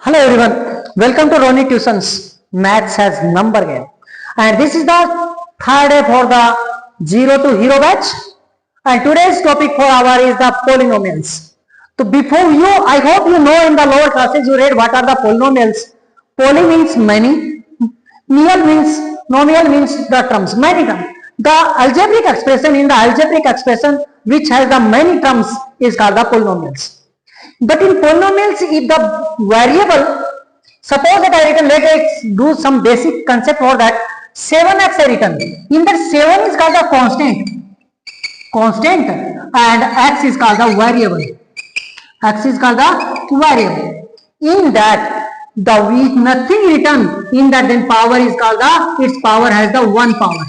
Hello everyone, welcome to Roni Tuitions Maths has number game, and this is the third day for the 0 to hero batch, and today's topic for our is the polynomials. So before you, I hope you know in the lower classes you read what are the polynomials. Poly means many, nomial means the terms, many terms. The algebraic expression which has the many terms is called the polynomials. But in polynomials, if the variable, suppose that I written, let us do some basic concept for that. 7x I written. In that 7 is called the constant, and x is called the variable. In that, with nothing written in that, then power is called its power has the 1 power.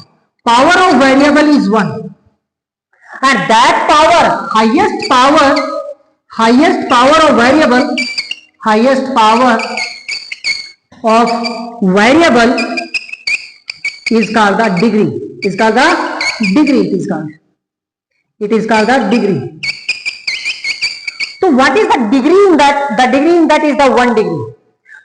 Power of variable is 1, and that power, highest power of variable is called the degree. It is called the degree. So what is the degree in that? The degree in that is the 1 degree.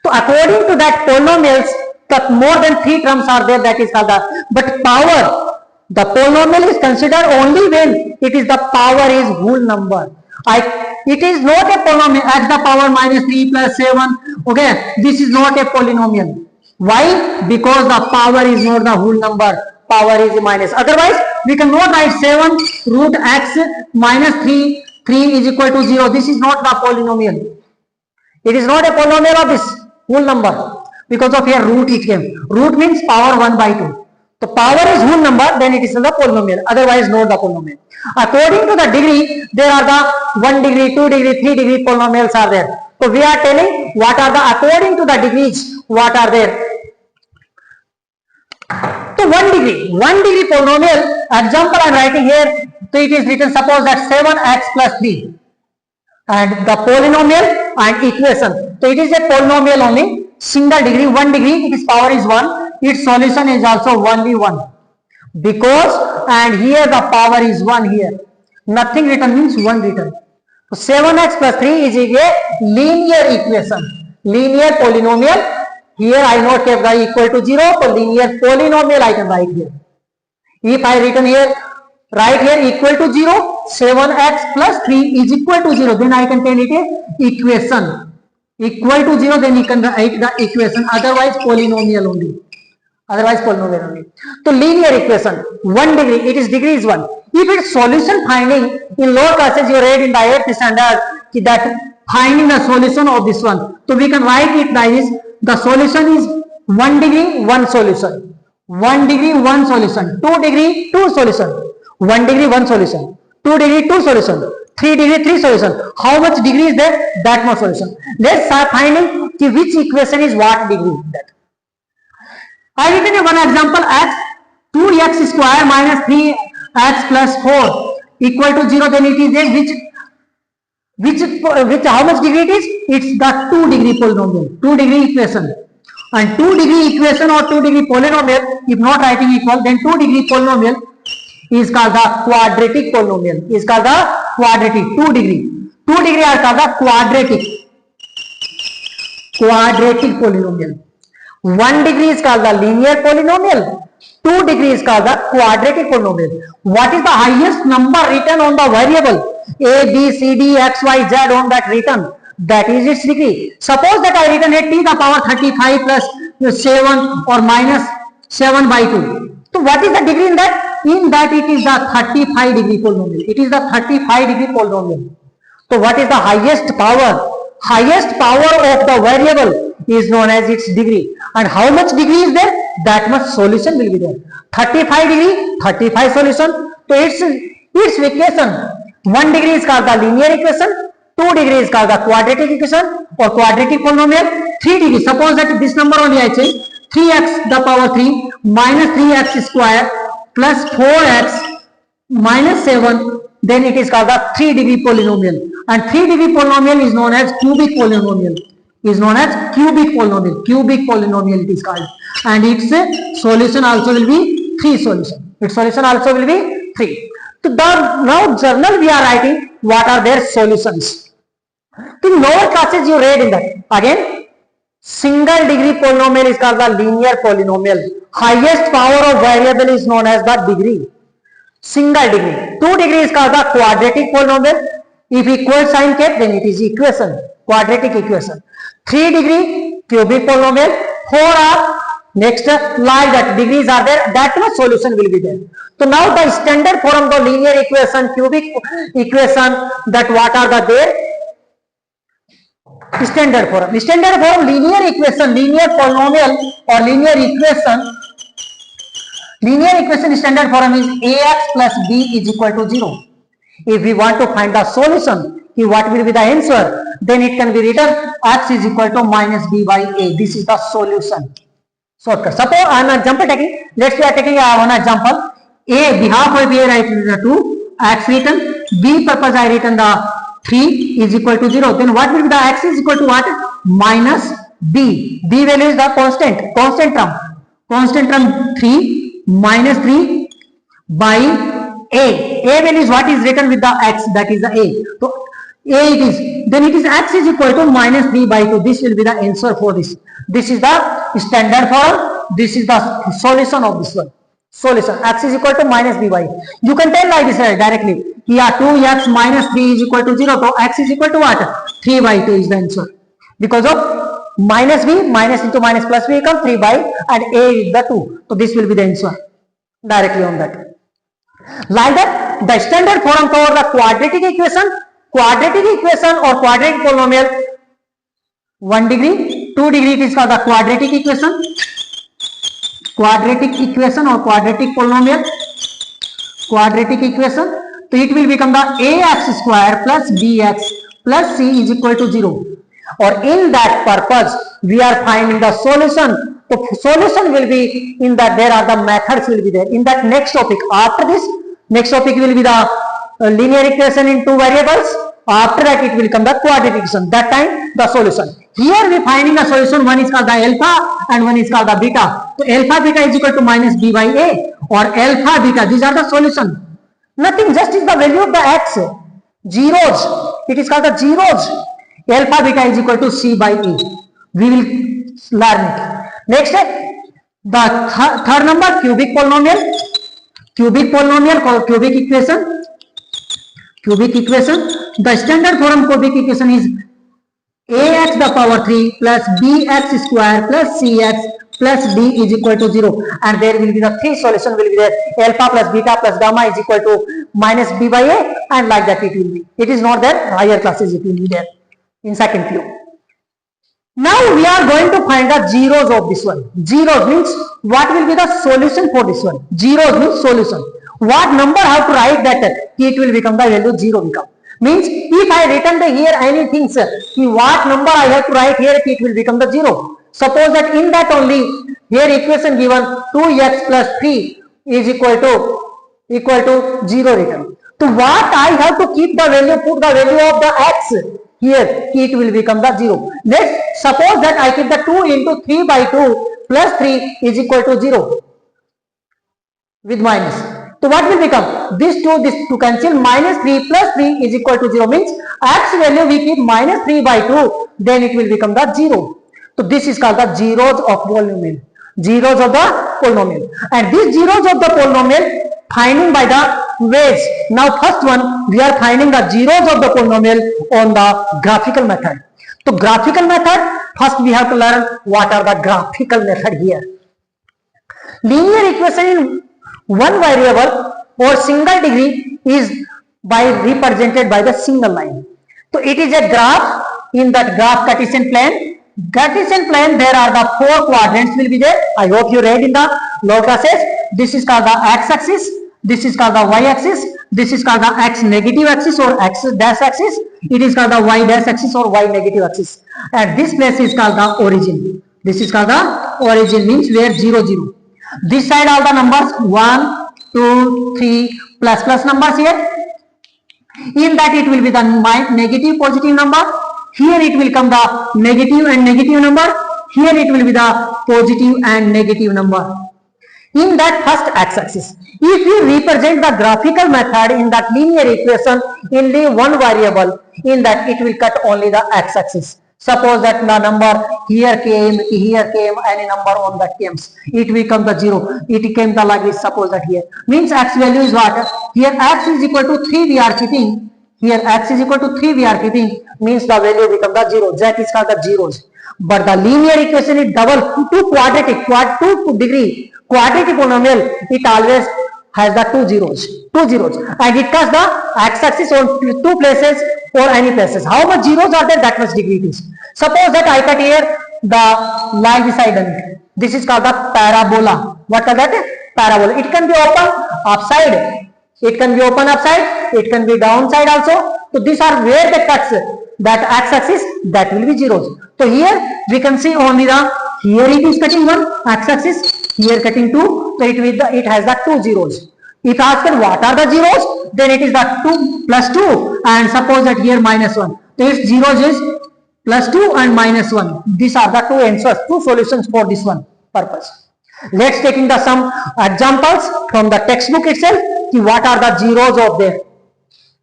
So according to that polynomials, that more than 3 terms are there, that is called the, but power, the polynomial is considered only when it is the power is whole number. It is not a polynomial, x the power minus 3 plus 7, okay, this is not a polynomial. Why? Because the power is not the whole number, power is minus. Otherwise, we cannot write 7 root x minus 3 is equal to 0. This is not the polynomial. It is not a polynomial of this whole number. Because of here root it came. Root means power 1 by 2. So power is whole number, then it is the polynomial. Otherwise, not the polynomial. According to the degree, there are the 1 degree, 2 degree, 3 degree polynomials are there. So we are telling what are the, according to the degrees, what are there. So 1 degree polynomial, example I am writing here, so it is written, suppose that 7x plus 3. And the polynomial and equation. So it is a polynomial only, single degree, 1 degree, its power is 1, its solution is also only 1. Because, and here the power is 1 here. Nothing written means 1 written. So 7x plus 3 is a linear equation, linear polynomial. Here I not kept the equal to 0, so linear polynomial I can write here. If I written here, write here equal to 0, 7x plus 3 is equal to 0, then I can tell it a equation. Equal to 0, then you can write the equation, otherwise polynomial only. So linear equation, 1 degree, it is degree is 1. If it's solution finding, in lower classes you read in the 8th standard that finding the solution of this one. So we can write it like this, the solution is 1 degree, 1 solution. 1 degree, 1 solution. 2 degree, 2 solution. 1 degree, 1 solution. 2 degree, 2 solution. 3 degree, 3 solution. How much degree is there? That much solution. Let's start finding which equation is what degree. That I written one example x 2x square minus 3x plus 4 equal to 0. Then it is there which how much degree it is? It's the 2 degree polynomial, 2 degree equation. And 2 degree equation or 2 degree polynomial, if not writing equal, then 2 degree polynomial is called the quadratic polynomial. 2 degree. 2 degree are called the quadratic polynomial. 1 degree is called the linear polynomial. 2 degree is called the quadratic polynomial. What is the highest number written on the variable? A, B, C, D, X, Y, Z on that written. That is its degree. Suppose that I written a t the power 35 plus 7 or minus 7 by 2. So what is the degree in that? In that it is the 35 degree polynomial. It is the 35 degree polynomial. So what is the highest power? Highest power of the variable is known as its degree. And how much degree is there? That much solution will be there. 35 degree, 35 solution. So its equation. 1 degree is called the linear equation. 2 degree is called the quadratic equation or quadratic polynomial. 3 degree, suppose that this number only I change, 3x the power 3 minus 3x square plus 4x minus 7, then it is called the 3 degree polynomial. And 3 degree polynomial is known as cubic polynomial. Cubic polynomial it is called. And its solution also will be 3 solution. So now journal we are writing what are their solutions. In lower classes you read in that. Again, Single degree polynomial is called the linear polynomial. Highest power of variable is known as the degree. Single degree. 2 degree is called the quadratic polynomial. If equal sign kept, then it is equation, quadratic equation. 3 degree cubic polynomial. 4 are next like that, degrees are there, that much solution will be there. So now the standard form, the linear equation, cubic equation, that what are the there? Standard form, linear equation, linear polynomial or linear equation. Linear equation standard form is ax plus b is equal to 0. If we want to find the solution, what will be the answer? Then it can be written x is equal to minus b by a. This is the solution. Shortcut. Suppose I am an example taking. Let's say I am taking one example. A behalf of a I written the 2, x written. B purpose I written the 3 is equal to 0. Then what will be the x is equal to what? Minus b. B value is the constant term 3 minus 3 by a. A value is what is written with the x, that is the a. So a it is. Then it is x is equal to minus 3 by 2. This will be the answer for this. This is the standard form. This is the solution of this one. Solution x is equal to minus b by. You can tell like this directly. Here 2x minus 3 is equal to 0. So x is equal to what? 3 by 2 is the answer. Because of minus b, minus into minus plus b become 3 by, and a is the 2. So this will be the answer directly on that. Like that, the standard form for the quadratic equation or quadratic polynomial, 1 degree, 2 degree, it is called the quadratic equation or quadratic polynomial. Quadratic equation, so it will become the ax square plus bx plus c is equal to 0. Or in that purpose, we are finding the solution. The solution will be in that there are the methods will be there. In that next topic, after this, next topic will be the linear equation in 2 variables. After that, it will come the quadratic equation. That time, the solution. Here we finding the solution. One is called the alpha and one is called the beta. So alpha beta is equal to minus b by a or alpha beta. These are the solution. Nothing, just is the value of the x. Zeros. It is called the zeros. Alpha beta is equal to c by a. We will learn it. Next, the third number, cubic polynomial. Cubic polynomial called cubic equation. Cubic equation. The standard form cubic equation is ax the power 3 plus bx square plus cx plus d is equal to 0. And there will be the 3 solution will be there. Alpha plus beta plus gamma is equal to minus b by a, and like that it will be. It is not there. Higher classes it will be there in second few. Now we are going to find the zeros of this one. Zeros means what will be the solution for this one. Zeros means solution. What number I have to write that? It will become the value 0 become. Means if I written the here anything, sir, what number I have to write here, it will become the 0. Suppose that in that only here equation given 2x plus 3 is equal to 0 written. So what I have to keep the value, put the value of the x here, it will become the 0. Let's suppose that I keep the 2 into 3 by 2 plus 3 is equal to 0 with minus. So what will become? This 2 cancel, minus 3 plus 3 is equal to 0 means x value we keep minus 3 by 2, then it will become the 0. So this is called the zeros of polynomial. Zeros of the polynomial. And these zeros of the polynomial finding by the ways. Now first one, we are finding the zeros of the polynomial on the graphical method. So graphical method, first we have to learn what are the graphical method here. Linear equation in one variable or single degree is represented by the single line. So it is a graph. In that graph Cartesian plane. Cartesian plane, there are the 4 quadrants will be there. I hope you read in the lower classes. This is called the x-axis. This is called the y-axis. This is called the x negative axis or x dash axis. It is called the y dash axis or y negative axis. And this place is called the origin. This is called the origin, means where 0, 0. This side all the numbers 1, 2, 3 plus numbers here. In that it will be the negative positive number. Here it will come the negative and negative number. Here it will be the positive and negative number. In that first x-axis, if you represent the graphical method in that linear equation in the one variable, in that it will cut only the x-axis. Suppose that the number here came, any number on that comes, it becomes the 0. It came the like this. Suppose that here means x value is what? Here x is equal to 3 we are keeping. Here x is equal to 3 we are keeping, means the value becomes the 0. That is called the zeros. But the linear equation is double, two quadratic, 2 degree quadratic polynomial. It always has the two zeros, and it cuts the x-axis on two places or any places. How much zeros are there? That much degree it is. Suppose that I cut here the line beside it. This is called the parabola. What called that? Parabola. It can be open upside. It can be open upside. It can be downside also. So these are where the cuts that x-axis, that will be zeros. So here we can see only the, here it is cutting one x-axis, here cutting two. So it has the two zeros. If asked what are the zeros, then it is the 2 plus 2, and suppose that here minus 1. So its zeros is plus 2 and minus 1. These are the two answers, two solutions for this one purpose. Let's taking the some examples from the textbook itself. What are the zeros of there?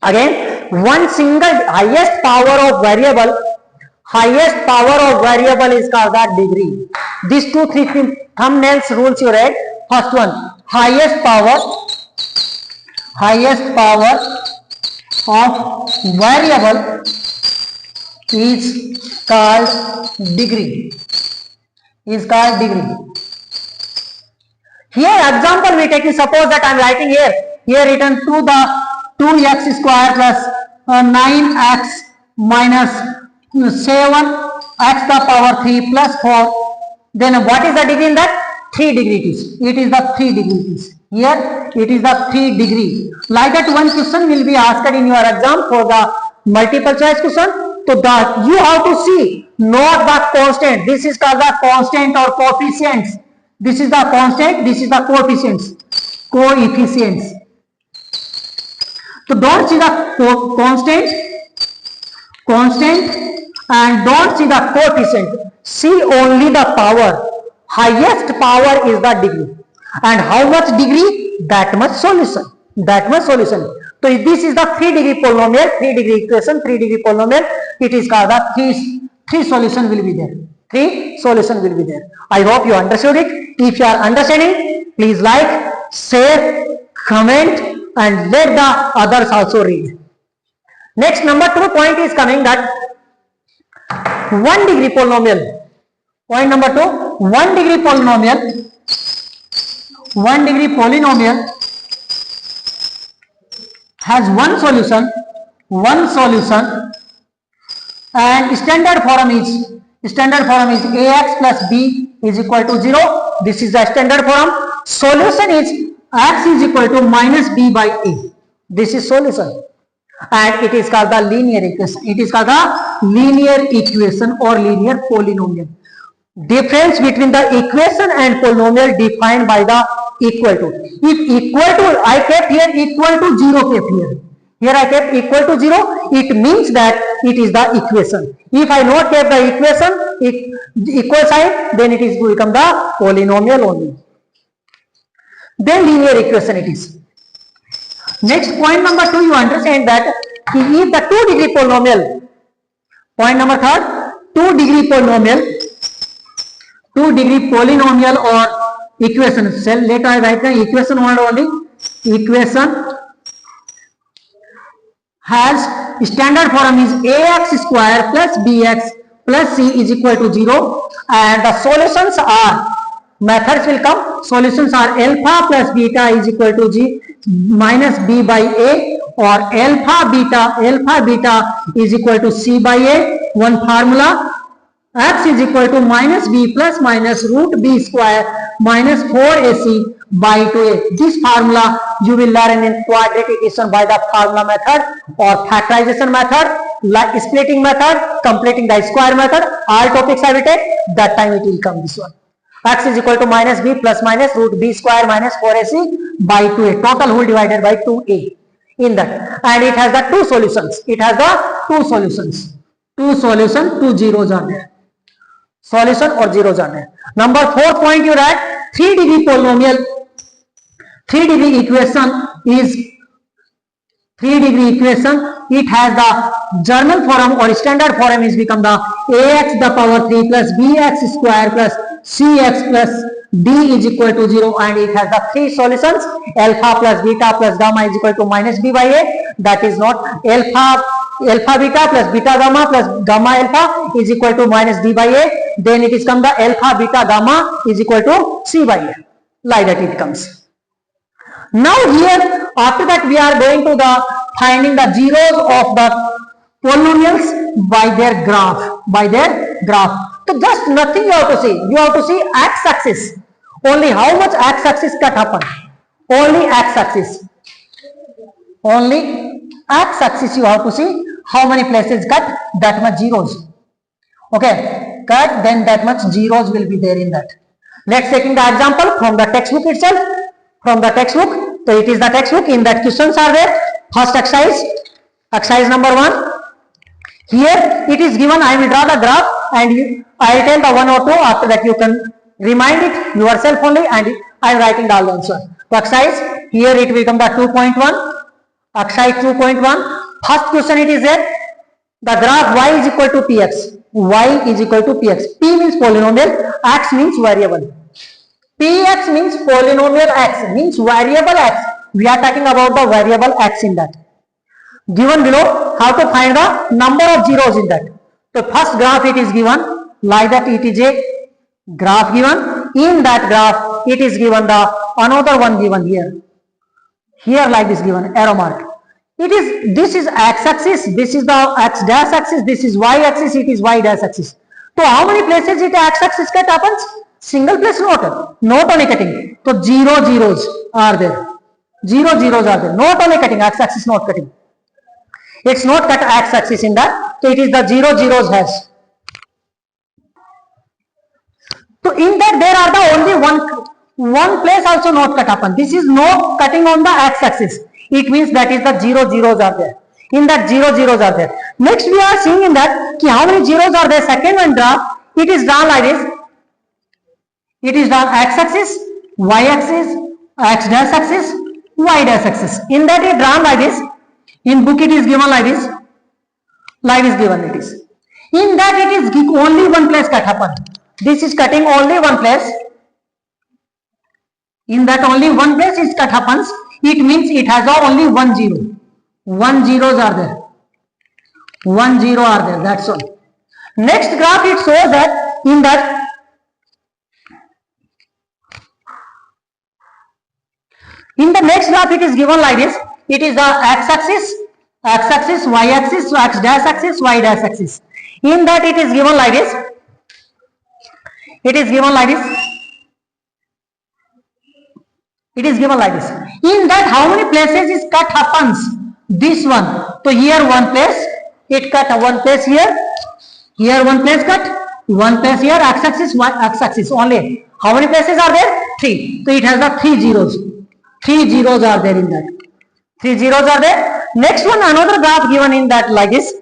Again, one single highest power of variable is called the degree. These two, three thumbnails rules you read. First one, highest power of variable is called degree. Here example we take, suppose that I am writing here written to the 2x square plus 9x minus 7x the power 3 plus 4. Then what is the degree in that? 3 degree it is. It is the 3 degree it is. Here it is the 3 degree. Like that one question will be asked in your exam for the multiple choice question. So that you have to see, not the constant. This is called the constant or coefficients. This is the constant, this is the coefficients. So don't see the constant and don't see the coefficient. See only the power. Highest power is the degree. And how much degree? That much solution. So if this is the 3 degree polynomial, 3 degree equation, 3 degree polynomial, it is called the 3 solution will be there. 3 solution will be there. I hope you understood it. If you are understanding, please like, share, comment, and let the others also read. Next, number 2 point is coming that 1 degree polynomial. Point number 2, 1 degree polynomial. 1 degree polynomial has one solution, and standard form is ax plus b is equal to 0. This is the standard form. Solution is x is equal to minus b by a. This is solution, and it is called the linear equation. It is called the linear equation or linear polynomial. Difference between the equation and polynomial defined by the equal to. If equal to, I kept here equal to 0 kept here. Here I kept equal to 0. It means that it is the equation. If I not kept the equation, equal sign, then it is to become the polynomial only. Then linear equation it is. Next, point number 2, you understand that if the 2 degree polynomial, point number 3, 2 degree polynomial or equation. So let I write the equation only. Equation has standard form is ax square plus bx plus c is equal to 0, and the solutions are, methods will come. Solutions are alpha plus beta is equal to g minus b by a, or alpha beta is equal to c by a. One formula, x is equal to minus b plus minus root b square minus 4ac by 2a. This formula you will learn in quadratic equation by the formula method or factorization method, like splitting method, completing the square method. All topics I will take, that time it will come this one. X is equal to minus b plus minus root b square minus 4ac by 2a. Total whole divided by 2a in that. And it has the 2 solutions. It has the 2 solutions. 2 zeros are there. Solution or zeros are there. Number 4 point you write 3 degree polynomial. 3 degree equation is 3-degree equation. It has the German form or standard form is become the ax the power 3 plus bx square plus cx plus d is equal to 0, and it has the three solutions: alpha plus beta plus gamma is equal to minus b by a. That is not alpha beta plus beta gamma plus gamma alpha is equal to minus d by a. Then it is come the alpha beta gamma is equal to c by a. Like that it comes. Now here after that we are going to the finding the zeros of the polynomials by their graph. So just nothing you have to see. You have to see x-axis. Only how much x-axis cut happen? Only x-axis. Only x-axis you have to see how many places cut, that much zeros. Okay, cut, then that much zeros will be there in that. Let's taking the example from the textbook itself. From the textbook, so it is the textbook. In that questions are there. First exercise number 1. Here it is given. I will draw the graph and I will tell the 1 or 2. After that you can remind it yourself only, and I am writing the answer. So exercise here it will become the 2.1. Exercise 2.1. First question it is there. The graph y is equal to px. Y is equal to px. P means polynomial. X means variable. Px means polynomial, x means variable x. We are talking about the variable x in that. Given below, how to find the number of zeros in that. So first graph it is given like that. It is a graph given. In that graph it is given the another one given here. Here like this given arrow mark. This is x-axis. This is the x dash axis. This is y-axis. It is y dash axis. So how many places it x-axis cut happens? Single place not only cutting. So 0 zeros are there. 0 zeros are there. Not only cutting, x-axis not cutting. It's not cut x-axis in that. So it is the 0 zeros has. So in that there are the only one place also not cut happen. This is no cutting on the x-axis. It means that is the 0 zeros are there. In that 0 zeros are there. Next we are seeing in that how many zeros are there. Second one graph. It is drawn like this. It is the x-axis, y-axis, x dash axis, y dash axis. In that it drawn like this. In book it is given like this. Like this given it is. In that it is only one place cut happen. This is cutting only one place. In that only one place is cut happens. It means it has only 1 zero. 1 zeros are there. 1 zero are there. That's all. Next graph it shows that in that in the next graph it is given like this. It is the x-axis, y-axis, x dash axis, y dash axis. In that it is given like this. It is given like this. It is given like this. In that how many places is cut happens? This one. So here one place, it cut one place here. Here one place cut, one place here, x-axis, y-axis only. How many places are there? 3. So it has the 3 zeros. 3 zeros are there in that. 3 zeros are there. Next one, another graph given in that like this.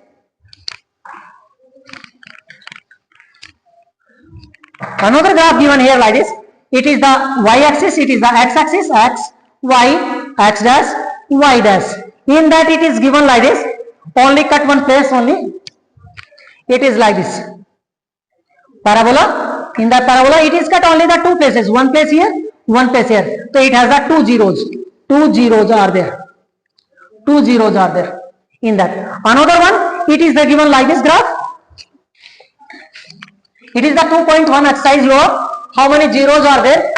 Another graph given here like this. It is the y-axis, it is the x-axis, x, y, x dash, y dash. In that it is given like this. Only cut one place only. It is like this. Parabola. In that parabola it is cut only the 2 places. One place here, one place here. So it has the 2 zeros. 2 zeros are there. 2 zeros are there in that. Another one, it is the given like this graph. It is the 2.1 exercise law. How many zeros are there?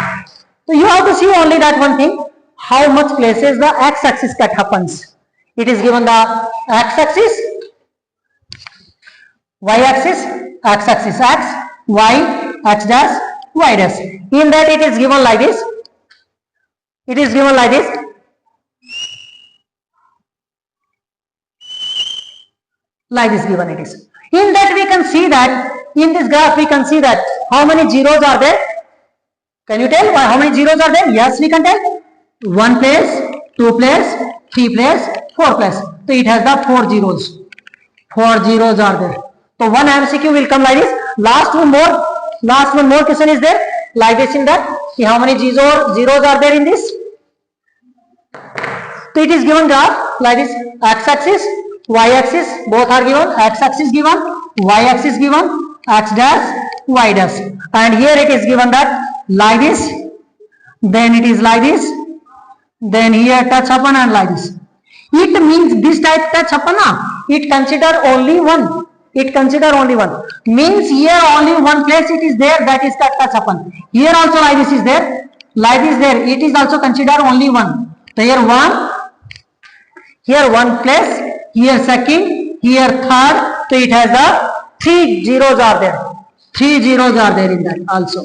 So you have to see only that one thing. How much places the x-axis cut happens. It is given the x-axis, y-axis, x-axis, x, y, x dash, y dash. In that it is given like this. It is given like this. Like this given it is. In that we can see that, in this graph we can see that how many zeros are there. Can you tell how many zeros are there? Yes, we can tell. 1 place, 2 place, 3 place, 4 place. So it has the 4 zeros. 4 zeros are there. So one MCQ will come like this. Last one more question is there. Like this in that. See how many zeros are there in this. So it is given graph. like this, x-axis, y-axis, both are given, x-axis given, y-axis given, x dash, y dash, and here it is given that like this, then it is like this, then here touch upon and like this. It means this type touch upon, it consider only one. It consider only one. Means here only one place it is there, that is touch upon. Here also like this is there, like this there. It is also consider only one. So here one, here one place, here second, here third. So it has the 3 zeros are there. 3 zeros are there in that also.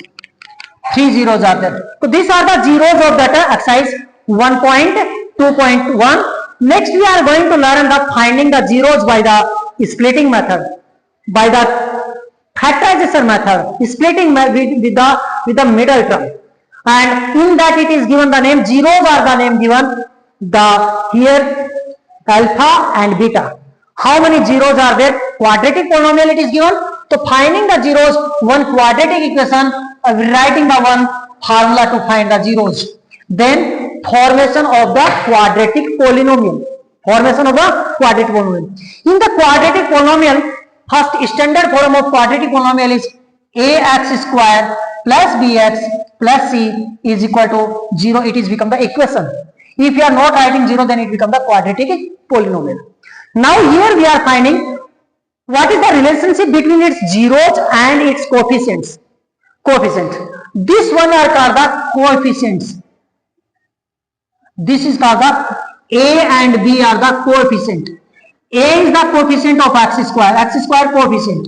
3 zeros are there. So these are the zeros of that exercise 1.2.1. Next we are going to learn the finding the zeros by the splitting method, by the factorization method, splitting with the middle term, and in that it is given the name, zeros are the name given, the here alpha and beta. How many zeros are there? Quadratic polynomial it is given. So finding the zeros, one quadratic equation, writing the one formula to find the zeros. Then formation of the quadratic polynomial. Formation of the quadratic polynomial. In the quadratic polynomial, first standard form of quadratic polynomial is ax square plus bx plus c is equal to 0. It is become the equation. If you are not writing 0, then it become the quadratic polynomial. Now here we are finding what is the relationship between its zeros and its coefficients. This one are called the coefficients. This is called the A and B are the coefficient. A is the coefficient of x square coefficient.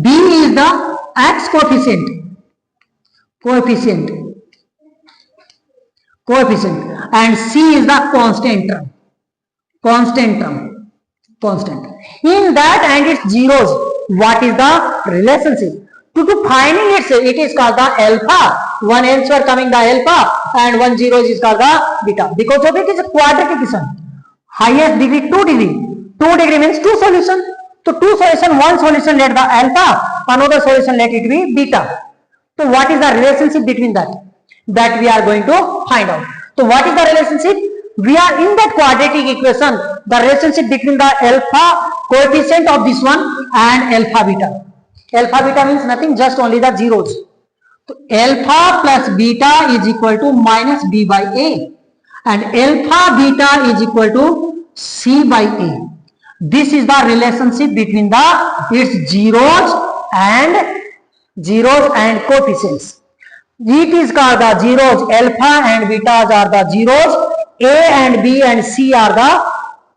B is the x coefficient, and C is the constant term. In that and its zeros, what is the relationship? To finding it is called the alpha. One answer coming the alpha and one zero is called the beta. Because of it is a quadratic equation. Highest degree 2 degree. 2 degree means 2 solution. So 2 solution, one solution let the alpha, another solution let it be beta. So what is the relationship between that? That we are going to find out. So what is the relationship? We are in that quadratic equation, the relationship between the alpha coefficient of this one and alpha beta. Alpha beta means nothing, just only the zeros. So alpha plus beta is equal to minus b by a, and alpha beta is equal to c by a. This is the relationship between its zeros and coefficients. It is called the zeros. Alpha and beta are the zeros. A and B and C are the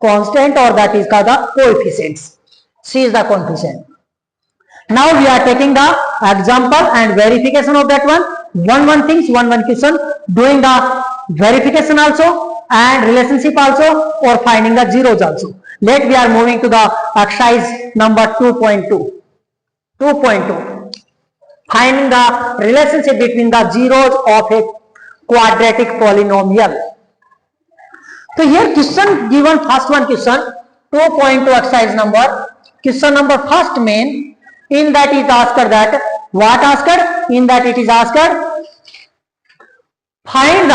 constant, or that is called the coefficients. C is the coefficient. Now we are taking the example and verification of that one. One question, doing the verification also and relationship also, or finding the zeros also. Let we are moving to the exercise number 2.2. 2.2. Finding the relationship between the zeros of a quadratic polynomial. So here question given, first one question, 2.2 exercise number, question number first main, in that is asked that, what asked? In that it is asked, find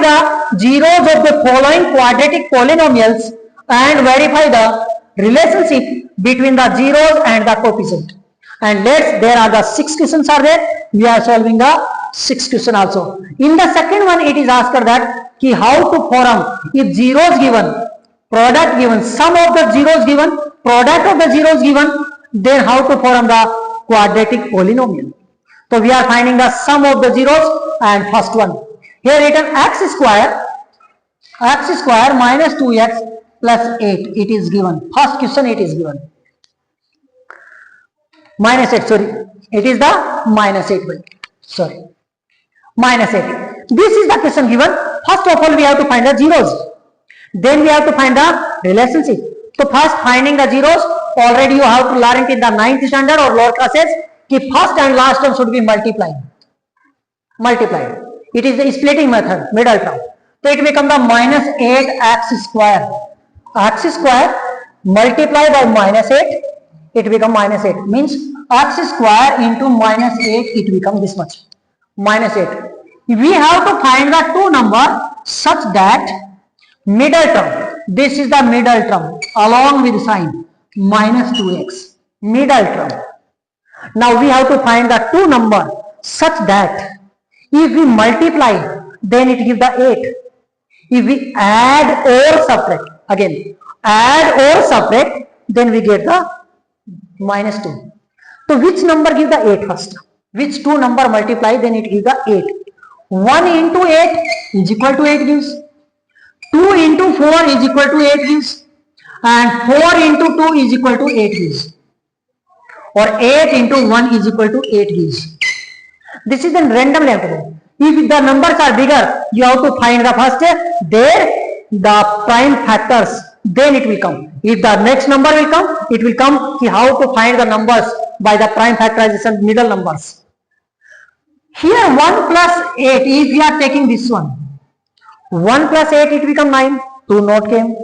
the zeros of the following quadratic polynomials and verify the relationship between the zeros and the coefficient. And there are the 6 questions are there. We are solving the 6 question also. In the second one, it is asked that how to form, if zeros given, product given, sum of the zeros given, product of the zeros given, then how to form the quadratic polynomial. So we are finding the sum of the zeros, and first one. Here written x square minus 2x plus 8. It is given. First question it is given. Minus 8, sorry. It is the minus 8. Sorry. Minus 8. This is the question given. First of all, we have to find the zeros. Then we have to find the relationship. So first finding the zeros, already you have to learn it in the 9th standard or lower classes. The first and last term should be multiplied. It is the splitting method, middle term. So it becomes the minus 8x square. X square multiplied by minus 8, it becomes minus 8. Means x square into minus 8, it becomes this much. Minus 8. we have to find the two number such that middle term, this is the middle term along with sign minus 2x, middle term. Now we have to find the two number such that if we multiply, then it gives the 8. If we add or subtract, again, add or subtract, then we get the minus 2. So which number give the 8 first? Which two number multiply, then it gives the 8. 1 into 8 is equal to 8 gives. 2 into 4 is equal to 8 gives. And 4 into 2 is equal to 8 gives. Or 8 into 1 is equal to 8 gives. This is a random level. If the numbers are bigger, you have to find the first, there the prime factors, then it will come. If the next number will come, it will come how to find the numbers by the prime factorization middle numbers. Here 1 plus 8, if we are taking this one, 1 plus 8 it become 9, 2 not came.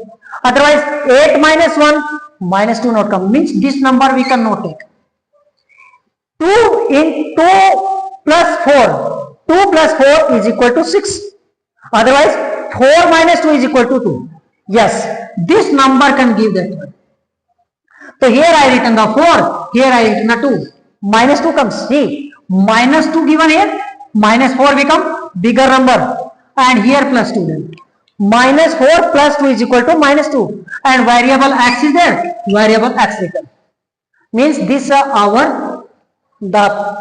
Otherwise 8 minus 1, minus 2 not come, means this number we cannot take. 2 plus 4, 2 plus 4 is equal to 6. Otherwise 4 minus 2 is equal to 2. Yes, this number can give that one. So here I written the 4, here I written the 2. Minus 2 comes. See, minus 2 given here, minus 4 become bigger number. And here plus 2 then. Minus 4 plus 2 is equal to minus 2. And variable x is there, variable x written. Means this the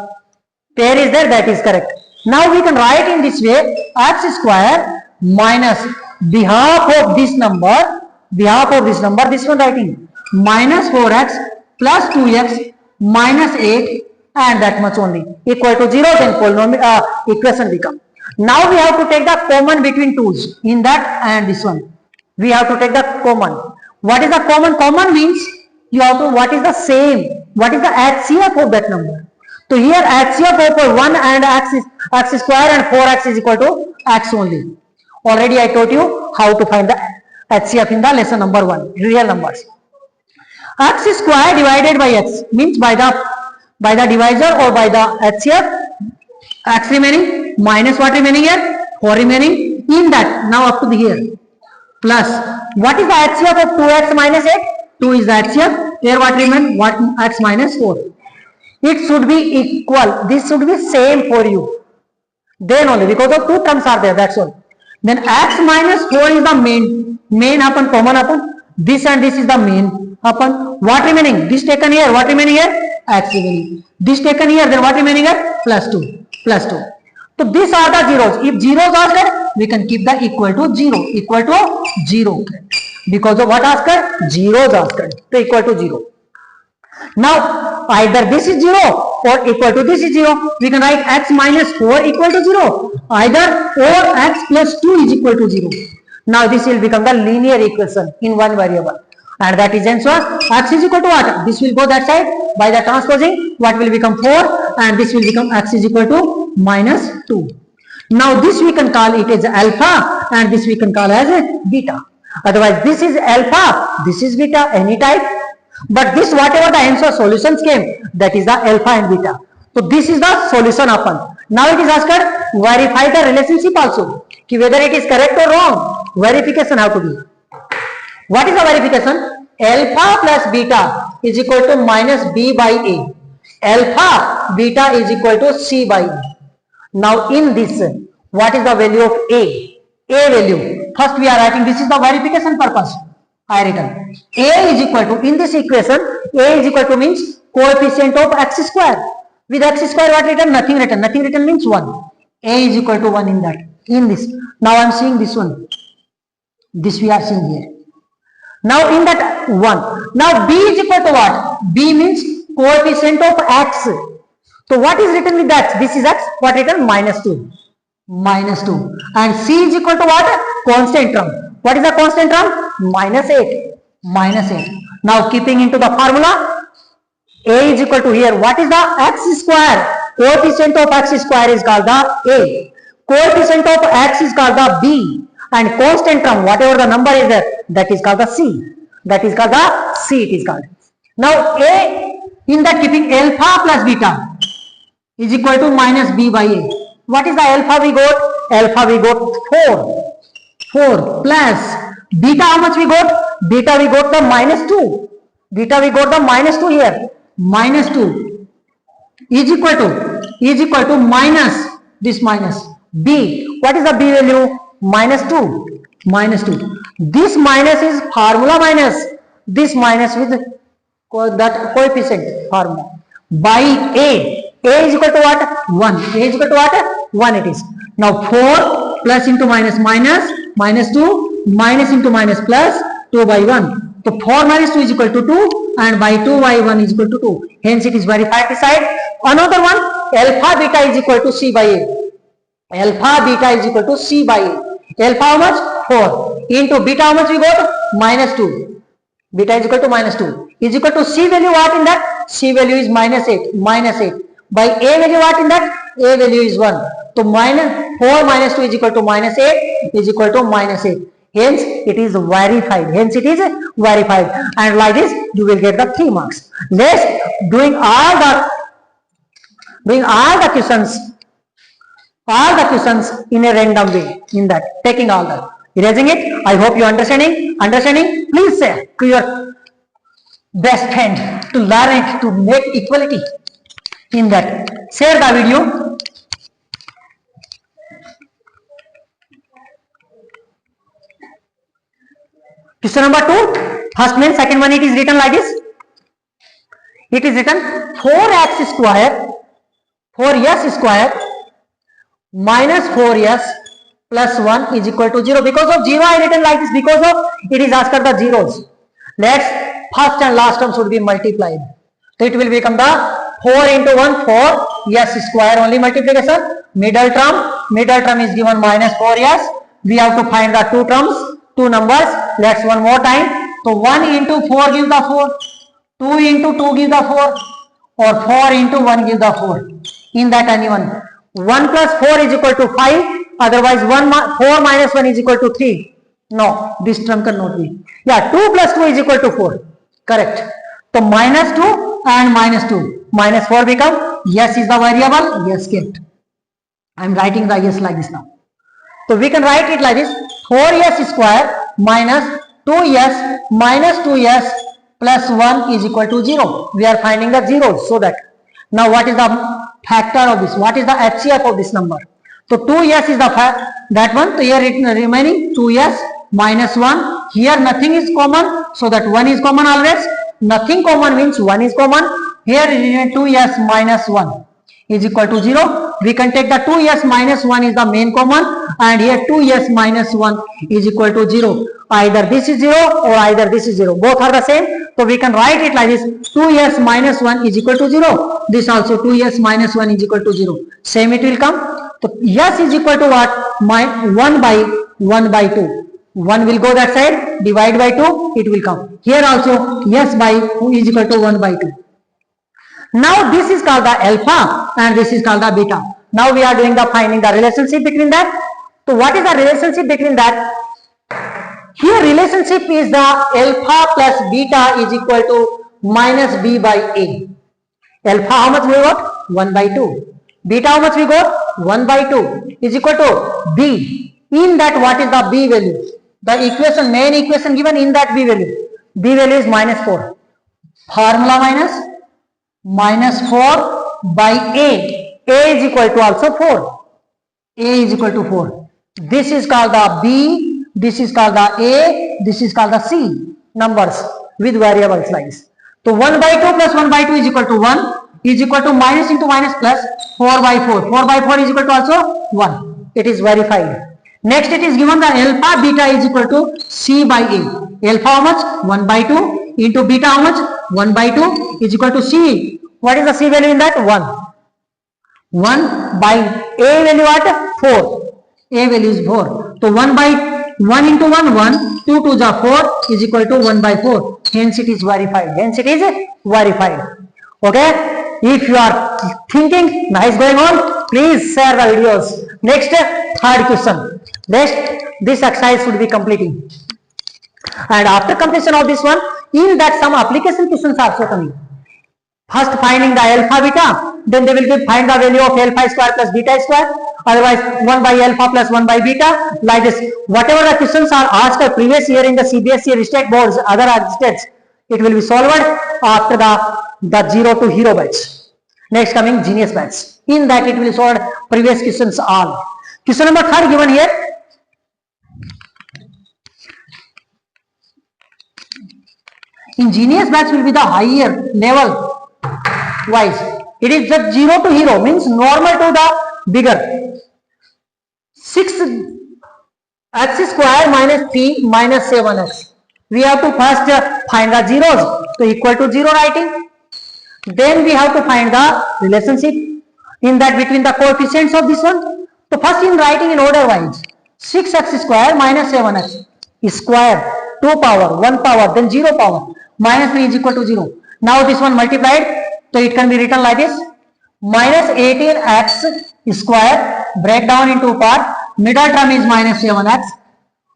pair is there, that is correct. Now we can write in this way, x square minus behalf of this number, this one writing minus 4x plus 2x minus 8 and that much only equal to 0, then polynomial equation become. Now we have to take the common between 2's in that and this one. We have to take the common. What is the common? Common means you have to, what is the same? What is the HCF of that number? So here HCF of 1 and x square and 4x is equal to x only. Already I told you how to find the HCF in the lesson number 1, real numbers. X square divided by x means by the divisor or by the HCF, x remaining minus what remaining here, 4 remaining in that, now up to the here, plus what is the HCF of 2x minus 8? 2 is the HCF, here what remain, what x minus 4. It should be equal, this should be same for you, then only, because of two terms are there, that's all. Then x minus 4 is the main happen, common happen, this and this is the main happen, what remaining, this taken here, what remaining here, x remaining, this taken here, then what remaining here, plus 2, plus 2. So these are the zeros. If zeros asked, we can keep the equal to 0, because of what asked, zeros asked, so equal to 0. Now either this is 0 or equal to this is 0. We can write x minus 4 equal to 0, either or x plus 2 is equal to 0. Now this will become the linear equation in one variable, and that is answer. X is equal to what? This will go that side, by the transposing what will become 4 and this will become x is equal to minus 2. Now this we can call it as alpha and this we can call as beta. Otherwise this is alpha, this is beta, any type. But this whatever the answer solutions came, that is the alpha and beta. So this is the solution upon. Now it is asked, verify the relationship also, whether it is correct or wrong. Verification how to be. What is the verification? Alpha plus beta is equal to minus b by a. Alpha beta is equal to c by e. Now in this, what is the value of a? A value. First we are writing, this is the verification purpose. I written a is equal to, in this equation a is equal to means coefficient of x square. With x square what written? Nothing written. Nothing written means 1. A is equal to 1 in that. In this. Now I am seeing this one. This we are seeing here. Now in that 1. Now b is equal to what? B means coefficient of x. So what is written with that? This is x. What written? Minus 2. Minus 2. And c is equal to what? Constant term. What is the constant term? Minus 8. Minus 8. Now keeping into the formula, a is equal to here. What is the x square? Coefficient of x square is called the a. Coefficient of x is called the b. And constant term, whatever the number is there, that is called the c. That is called the c, it is called. Now a, in that keeping alpha plus beta is equal to minus b by a. What is the alpha we got? Alpha we got 4. 4 plus beta, how much we got? Beta we got the minus 2. Beta we got the minus 2 here. Minus 2 is equal to minus this minus b. What is the b value? Minus 2. Minus 2. This minus is formula minus. This minus with that coefficient formula by a. A is equal to what? 1. A is equal to what? 1 it is. Now 4 plus into minus minus, minus 2, minus into minus plus, 2 by 1. So 4 minus 2 is equal to 2 and by 2 by 1 is equal to 2. Hence it is verified this side. Another one, alpha beta is equal to C by A. Alpha beta is equal to C by A. Alpha how much? 4. Into beta how much we got? Minus 2. Beta is equal to minus 2. Is equal to C value what in that? C value is minus 8. Minus 8. By A value what in that? A value is 1. So minus 4 minus 2 is equal to minus 8 is equal to minus 8. Hence it is verified. Hence it is verified. And like this you will get the 3 marks. Let's doing all the questions in a random way. In that taking all that, erasing it. I hope you understanding. Please share to your best friend to learn it, to make equality in that. Share the video. Question number 2, first main, second one it is written like this. It is written 4x square minus 4s plus 1 is equal to 0. Because of 0 I written like this, because of it is asked the zeros. Let's first and last term should be multiplied. So it will become the 4 into 1 4s square only multiplication. Middle term is given minus 4s. We have to find the two terms, two numbers. Let's one more time. So 1 into 4 gives the 4, 2 into 2 gives the 4, or 4 into 1 gives the 4. In that anyone. 1 plus 4 is equal to 5. Otherwise 4 minus 1 is equal to 3. No, this term cannot be. Yeah, 2 plus 2 is equal to 4. Correct. So minus 2 and minus 2. Minus 4 become yes is the variable. Yes kept. I am writing the yes like this now. So we can write it like this. 4s square minus 2s minus 2s plus 1 is equal to 0. We are finding the zeros. So that. Now what is the factor of this? What is the HCF of this number? So 2s is the that one. So here it remaining 2s minus 1. Here nothing is common. So that 1 is common always. Nothing common means 1 is common. Here 2s minus 1 is equal to 0. We can take the 2s minus 1 is the main common, and here 2s minus 1 is equal to 0. Either this is 0 or either this is 0. Both are the same. So we can write it like this. 2s minus 1 is equal to 0. This also 2s minus 1 is equal to 0. Same it will come. So s is equal to what? 1 by 2. 1 will go that side. Divide by 2. It will come. Here also s by is equal to 1 by 2. Now this is called the alpha and this is called the beta. Now we are doing the finding the relationship between that. So what is the relationship between that? Here relationship is the alpha plus beta is equal to minus b by a. Alpha how much we got? 1 by 2. Beta how much we got? 1 by 2 is equal to b. In that what is the b value? The equation, main equation given in that b value. B value is minus 4. Formula minus 4 by a. A is equal to also 4. A is equal to 4. This is called the B. This is called the A. This is called the C. Numbers with variables like this. So 1 by 2 plus 1 by 2 is equal to 1. Is equal to minus into minus plus 4 by 4. 4 by 4 is equal to also 1. It is verified. Next it is given the alpha beta is equal to C by A. Alpha how much? 1 by 2 into beta how much? 1 by 2 is equal to C. What is the C value in that? 1. 1 by A value what? 4. A value is 4. So 1 by 1 into 1, 1. 2 to the 4 is equal to 1 by 4. Hence it is verified. Hence it is verified. Okay. If you are thinking nice going on, please share the videos. Next, third question. Next, this exercise should be completing. And after completion of this one, in that some application questions are also coming. First finding the alpha beta, then they will find the value of alpha square plus beta square. Otherwise 1 by alpha plus 1 by beta, like this. Whatever the questions are asked previous year in the CBSE state boards, other states, it will be solved after the 0 to hero batch. Next coming genius batch. In that it will solve previous questions all. Question number 3 given here. In genius batch will be the higher level wise. It is just 0 to hero, means normal to the bigger. 6x square minus 3 minus 7x. We have to first find the zeros. So equal to 0 writing. Then we have to find the relationship in that between the coefficients of this one. So first in writing in order wise. 6x square minus 7x square, 2 power, 1 power, then 0 power. Minus 3 is equal to 0. Now this one multiplied. So it can be written like this. Minus 18x square, break down into part. Middle term is minus 7x.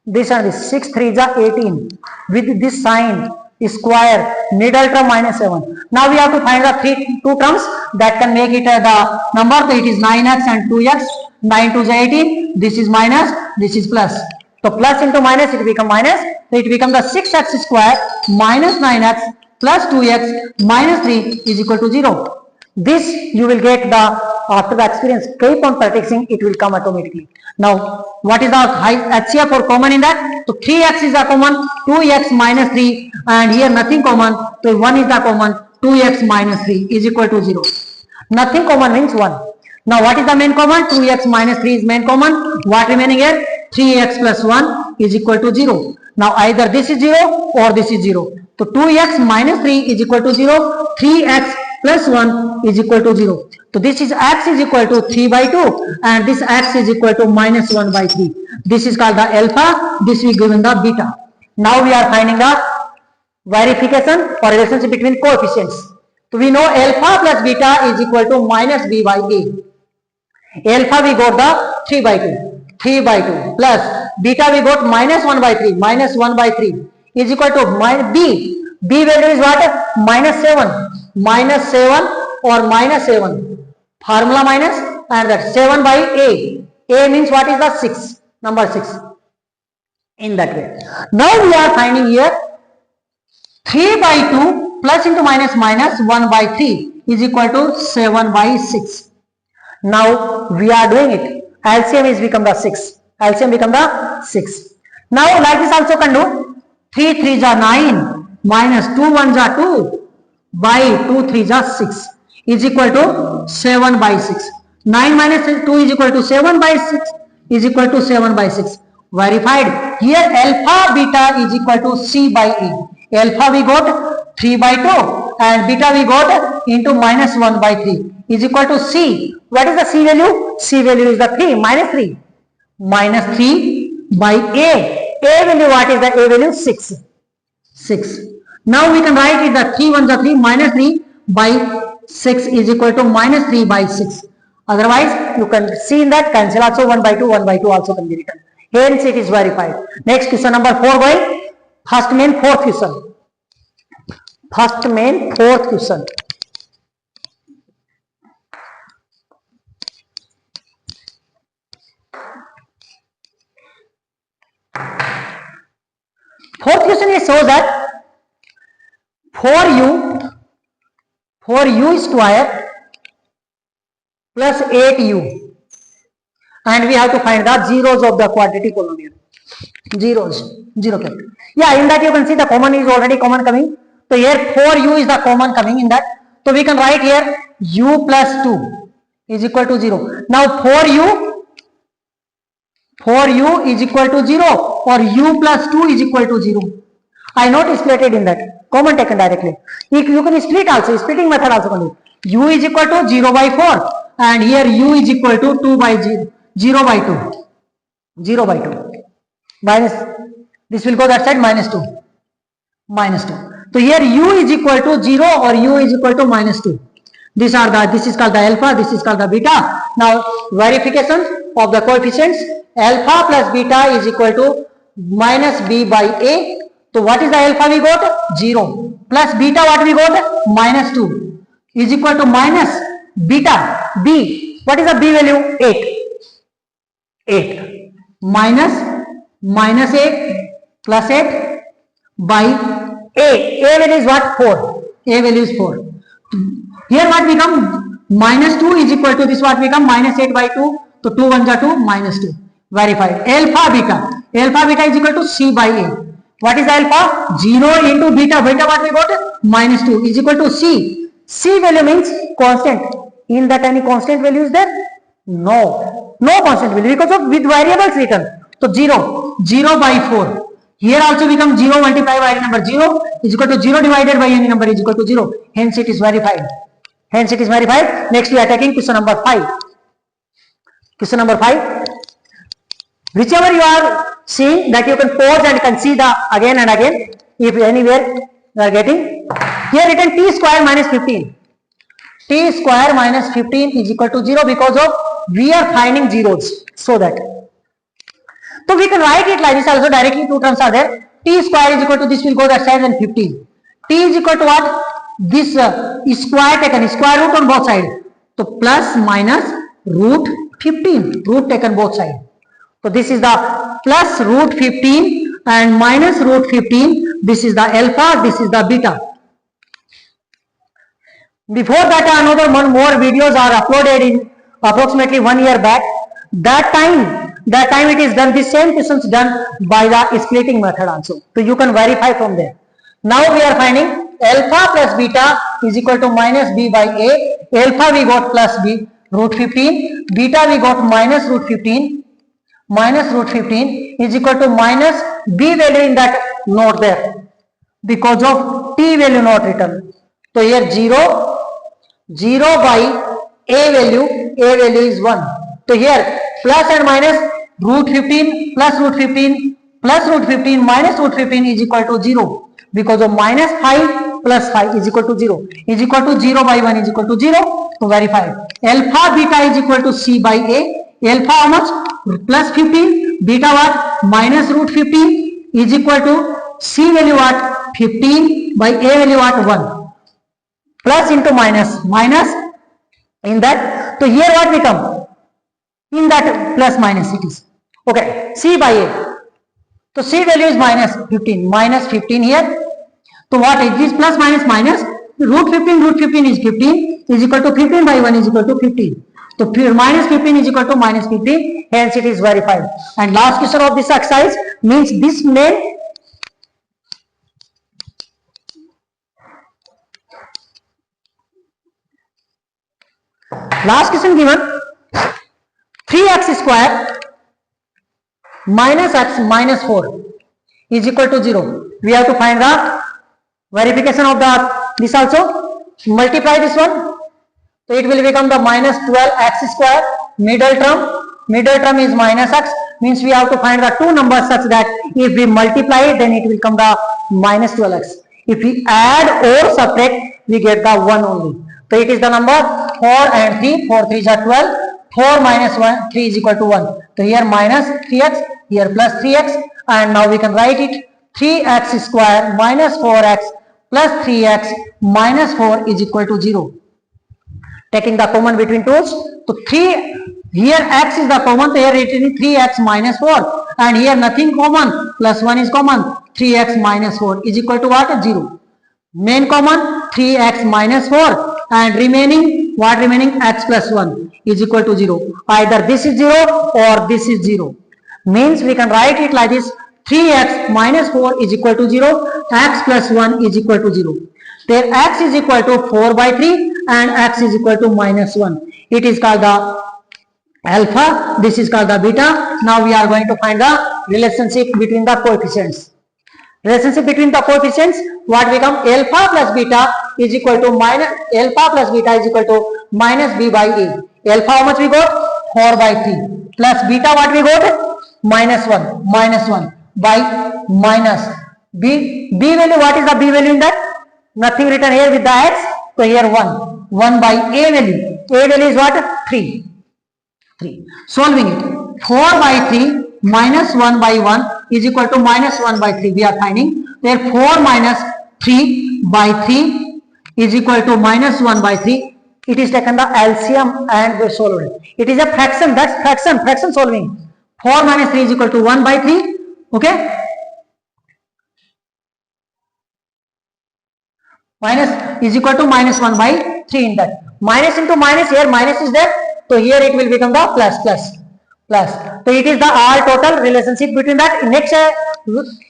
This and this 6 3 is 18 with this sign square, middle term minus 7. Now we have to find the two terms that can make it the number. So it is 9x and 2x. 9 2 is 18. This is minus, this is plus. So plus into minus it become minus. So it becomes the 6x square minus 9x plus 2x minus 3 is equal to 0. This you will get the after the experience. Keep on practicing, it will come automatically. Now what is the HCF for common in that? So 3x is the common, 2x minus 3, and here nothing common. So 1 is the common, 2x minus 3 is equal to 0. Nothing common means 1. Now what is the main common? 2x minus 3 is main common. What remaining here? 3x plus 1 is equal to 0. Now either this is 0 or this is 0. So 2x minus 3 is equal to 0. 3x plus 1 is equal to 0. So this is x is equal to 3 by 2 and this x is equal to minus 1 by 3. This is called the alpha. This we given the beta. Now we are finding the verification or relationship between coefficients. So we know alpha plus beta is equal to minus b by a. Alpha we got the 3 by 2. 3 by 2 plus beta we got minus 1 by 3. Minus 1 by 3 is equal to minus b. B value is what? Minus 7. Minus 7 or minus 7. Formula minus and that 7 by a. A means what is the 6. Number 6. In that way. Now we are finding here 3 by 2 plus into minus minus 1 by 3 is equal to 7 by 6. Now we are doing it. LCM is become the 6. LCM become the 6. Now like this also can do. 3 3s are 9 minus 2 1s are 2 by 2 3s are 6 is equal to 7 by 6. 9 minus 2 is equal to 7 by 6 is equal to 7 by 6. Verified. Here alpha beta is equal to C by A. Alpha we got 3 by 2 and beta we got into minus 1 by 3 is equal to C. What is the C value? C value is the 3 minus 3. Minus 3 by A. A value what is the A value? 6. 6. Now we can write it that 3 1s are 3 minus 3 by 6 is equal to minus 3 by 6. Otherwise you can see in that cancel also 1 by 2 also can be written. Hence it is verified. Next question number 4 going. First main fourth question. First main fourth question. Fourth question is shows that 4u square plus 8u and we have to find the zeros of the quadratic polynomial. Zeros. Zero kept. Yeah, in that you can see the common is already common coming. So here 4u is the common coming in that. So we can write here u plus 2 is equal to 0. Now 4u is equal to 0 or u plus 2 is equal to 0. I not split it in that. Common taken directly. You can split also. Splitting method also can do. U is equal to 0 by 4 and here u is equal to 2 by 0 by 2. 0 by 2. Minus. This will go that side minus 2. Minus 2. So here u is equal to 0 or u is equal to minus 2. This is called the alpha. This is called the beta. Now verification of the coefficients. Alpha plus beta is equal to minus b by a. So what is the alpha we got? 0. Plus beta what we got? Minus 2 is equal to minus beta b. What is the b value? 8. 8 minus 8 plus 8 by A value is what? 4. A value is 4. Here what become? Minus 2 is equal to this what become? Minus 8 by 2. So 2 1 are 2, minus 2. Verified. Alpha beta. Alpha beta is equal to C by A. What is alpha? 0 into beta. Beta what we got? Minus 2 is equal to C. C value means constant. In that any constant value is there? No. No constant value because of with variables written. So 0. 0 by 4. Here also become 0 multiplied by any number 0 is equal to 0 divided by any number is equal to 0. Hence it is verified. Hence it is verified. Next we are taking question number 5. Question number 5. Whichever you are seeing that you can pause and can see the again and again. If anywhere you are getting. Here written t square minus 15. T square minus 15 is equal to 0 because of we are finding zeros. So that. So we can write it like this also directly. Two terms are there. T square is equal to this will go that side and 15. T is equal to what? This square taken square root on both sides. So plus minus root 15. Root taken both sides. So this is the plus root 15 and minus root 15. This is the alpha. This is the beta. Before that another one more videos are uploaded in approximately 1 year back. That time it is done, the same questions done by the splitting method also. So you can verify from there. Now we are finding alpha plus beta is equal to minus b by a. Alpha we got plus b root 15. Beta we got minus root 15. Minus root 15 is equal to minus b value in that not there. Because of t value not written. So here 0 by a value is 1. So here plus and minus root 15 plus root 15 plus root 15 minus root 15 is equal to 0 because of minus 5 plus 5 is equal to 0 is equal to 0 by 1 is equal to 0. So verify. Alpha beta is equal to C by A. Alpha how much? Plus 15. Beta what? Minus root 15 is equal to C value what? 15 by A value what? 1. Plus into minus. Minus in that. So here what become? In that plus minus it is. Okay. C by A. So C value is minus 15. Minus 15 here. So what is this plus minus minus? Root 15 is 15 is equal to 15 by 1 is equal to 15. So minus 15 is equal to minus 15. Hence it is verified. And last question of this exercise means this main last question given 3x square minus x minus 4 is equal to 0. We have to find the verification of the this also. Multiply this one. So it will become the minus 12x square. Middle term is minus x. Means we have to find the two numbers such that if we multiply it then it will come the minus 12x. If we add or subtract we get the 1 only. So it is the number 4 and 3. 4 3s are 12. 4 minus 1 3 is equal to 1. So here minus 3x, here plus 3x, and now we can write it 3x square minus 4x plus 3x minus 4 is equal to 0. Taking the common between two. So 3 here x is the common, so here it is 3x minus 4, and here nothing common, plus 1 is common. 3x minus 4 is equal to what? 0. Main common 3x minus 4 and remaining what? Remaining x plus 1 is equal to 0. Either this is 0 or this is 0. Means we can write it like this: 3x minus 4 is equal to 0, x plus 1 is equal to 0. There x is equal to 4 by 3 and x is equal to minus 1. It is called the alpha, this is called the beta. Now we are going to find the relationship between the coefficients. Relationship between the coefficients, what become? Alpha plus beta is equal to minus alpha plus beta is equal to minus b by a. Alpha how much we got? 4 by 3 plus beta what we got? Minus 1 by minus b value. What is the b value in that? Nothing written here with the x. So here 1 by a value. A value is what? 3. Solving it. 4 by 3 minus 1 by 1 is equal to minus 1 by 3. We are finding. There 4 minus 3 by 3 is equal to minus 1 by 3. It is taken the LCM and we solved it. It is a fraction. That's fraction solving. 4 minus 3 is equal to 1 by 3. Okay. Minus is equal to minus 1 by 3 in that. Minus into minus, here minus is there. So here it will become the plus. So it is the all total relationship between that. Next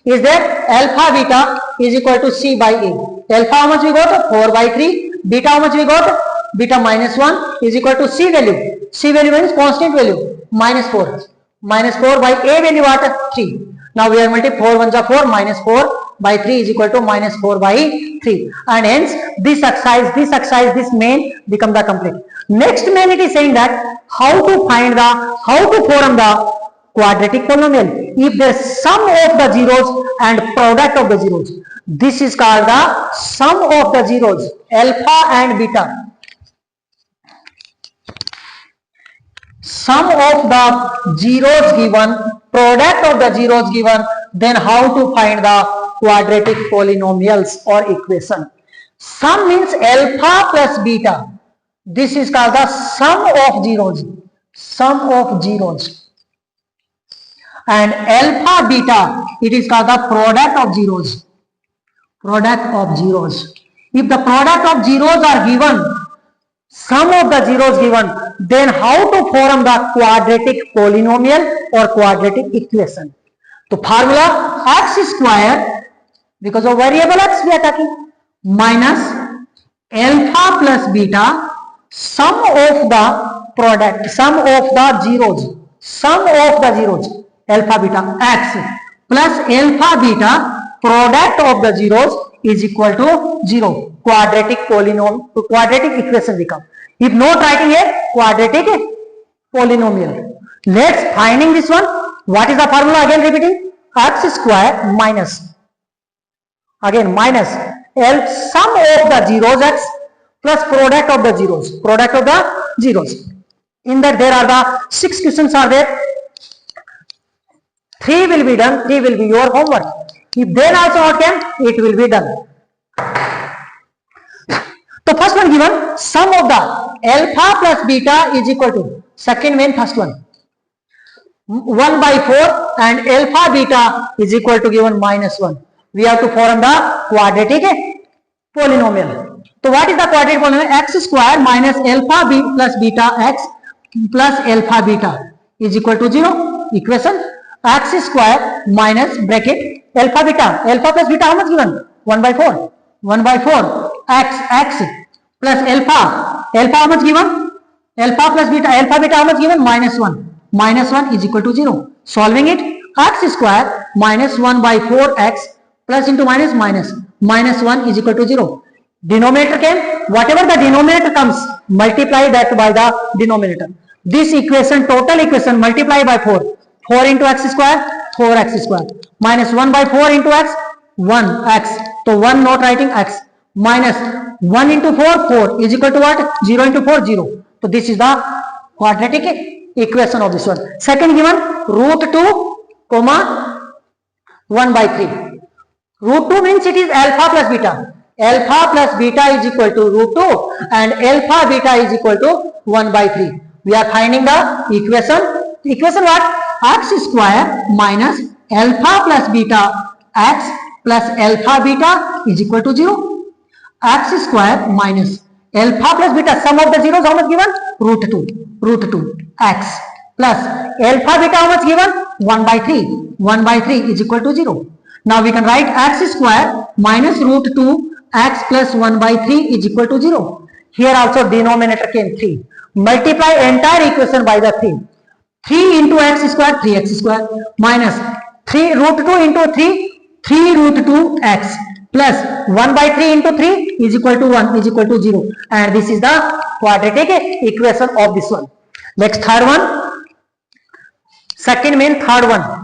is there alpha beta is equal to C by A. Alpha how much we got? 4 by 3. Beta how much we got? Beta minus 1 is equal to C value. C value means constant value. Minus 4. Minus 4 by A value what? 3. Now we are multiplying 4 1 is 4, minus 4 by 3 is equal to minus 4 by 3. And hence this exercise, this main become the complete. Next main it is saying that how to form the quadratic polynomial if the sum of the zeros and product of the zeros. This is called the sum of the zeros, alpha and beta. Sum of the zeros given, product of the zeros given, then how to find the quadratic polynomials or equation. Sum means alpha plus beta. This is called the sum of zeros. Sum of zeros. And alpha beta, it is called the product of zeros. Product of zeros. If the product of zeros are given, sum of the zeros given, then how to form the quadratic polynomial or quadratic equation. So formula x square, because of variable x we are talking, minus alpha plus beta, sum of the product, sum of the zeros, alpha beta x plus alpha beta, product of the zeros is equal to 0. Quadratic polynomial, quadratic equation become. If not writing here, quadratic polynomial. Let's finding this one. What is the formula? Again repeating, x square minus, again minus sum of the zeros x plus product of the zeros. In that there are the 6 questions are there. 3 will be done, 3 will be your homework. If then also not can, it will be done. So first one given, sum of the alpha plus beta is equal to, second main first one, 1 by 4 and alpha beta is equal to given minus 1. We have to form the quadratic polynomial. So what is the quadratic polynomial? X square minus alpha b plus beta x plus alpha beta is equal to 0. Equation x square minus bracket alpha plus beta how much given? 1 by 4. 1 by 4 x plus alpha how much given? Alpha plus beta how much given? Minus 1. Minus 1 is equal to 0. Solving it, x square minus 1 by 4x plus into minus 1 is equal to 0. Denominator came, whatever the denominator comes, multiply that by the denominator. This equation, total equation, multiply by 4. 4 into x square, 4x square. Minus 1 by 4 into x, 1x. So 1 not writing x. Minus 1 into 4, 4 is equal to what? 0 into 4, 0. So this is the quadratic equation of this one. Second given, root 2, comma 1 by 3. Root 2 means it is alpha plus beta. Alpha plus beta is equal to root 2 and alpha beta is equal to 1 by 3. We are finding the equation. Equation what? X square minus alpha plus beta x plus alpha beta is equal to 0. X square minus alpha plus beta, sum of the zeros how much given? Root 2 x plus alpha beta how much given? 1 by 3. 1 by 3 is equal to 0. Now we can write x square minus root 2 x plus 1 by 3 is equal to 0. Here also denominator came 3. Multiply entire equation by the 3. 3 into x square, 3x square minus 3 root 2 into 3 root 2 x plus 1 by 3 into 3 is equal to 1 is equal to 0. And this is the quadratic equation of this one. Next third one. Second main third one.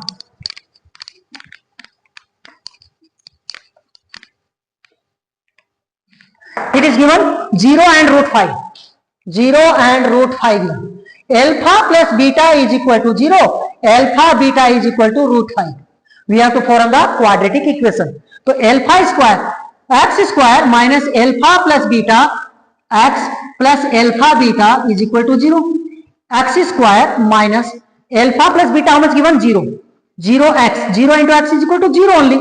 It is given 0 and root 5. 0 and root 5 given. Alpha plus beta is equal to 0. Alpha beta is equal to root 5. We have to form the quadratic equation. So alpha square, x square minus alpha plus beta x plus alpha beta is equal to 0. X square minus alpha plus beta how much given? 0. 0x. 0 into x is equal to 0 only.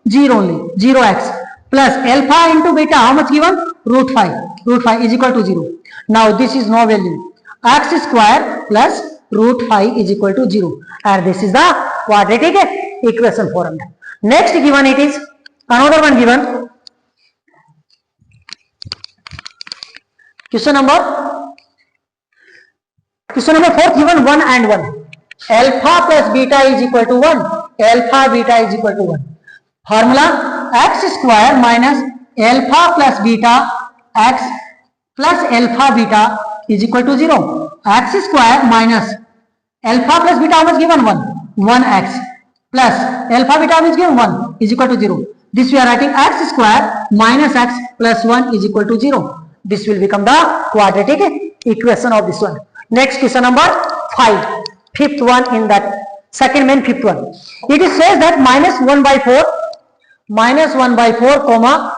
0 only. 0x plus alpha into beta how much given? Root 5. Root 5 is equal to 0. Now this is no value. X square plus root 5 is equal to 0. And this is the quadratic equation formed. Next given it is another one given. Question number 4 given 1 and 1. Alpha plus beta is equal to 1. Alpha beta is equal to 1. Formula x square minus alpha plus beta x plus alpha beta is equal to 0. X square minus alpha plus beta how much given? 1. 1x plus alpha beta how much given? 1 is equal to 0. This we are writing x square minus x plus 1 is equal to 0. This will become the quadratic equation of this one. Next question number 5. Fifth one in that second main fifth one. It is says that minus 1 by 4 comma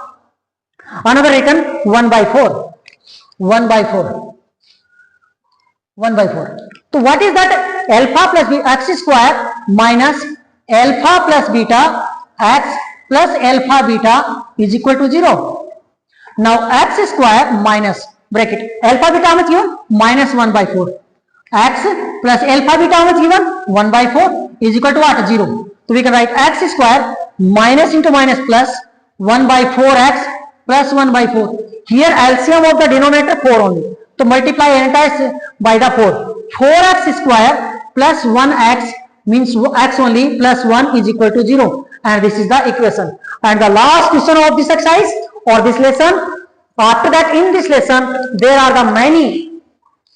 another written 1 by 4. 1 by 4. 1 by 4. So what is that? Alpha plus x square minus alpha plus beta x plus alpha beta is equal to 0. Now x square minus bracket alpha beta how much given? Minus 1 by 4. X plus alpha beta how much given? 1 by 4 is equal to what? 0. So we can write x square minus into minus plus 1 by 4x plus 1 by 4. Here LCM of the denominator 4 only. So multiply entire by the 4. 4x square plus 1x means x only plus 1 is equal to 0. And this is the equation. And the last question of this exercise or this lesson. After that in this lesson there are the many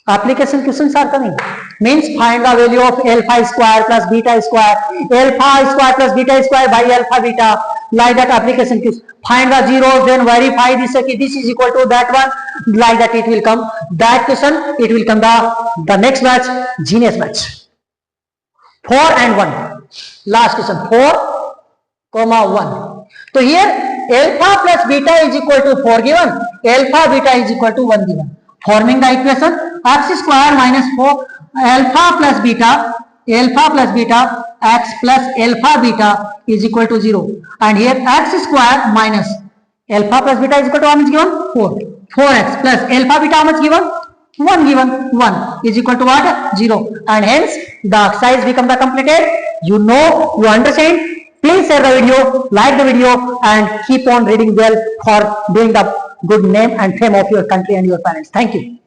application questions are coming. Means find the value of alpha square plus beta square, alpha square plus beta square by alpha beta, like that application question. Find the zeros, then verify this. Okay, this is equal to that one. Like that it will come. That question it will come the next batch, genius batch. 4 and 1. Last question 4, comma 1. So here alpha plus beta is equal to 4 given. Alpha beta is equal to 1 given. Forming the equation x square minus 4 alpha plus beta x plus alpha beta is equal to 0. And here x square minus alpha plus beta is equal to how much given? 4. 4x plus alpha beta how much given? 1 given. 1 is equal to what? 0. And hence the exercise become the completed. You know, you understand. Please share the video, like the video and keep on reading well for doing the good name and fame of your country and your parents. Thank you.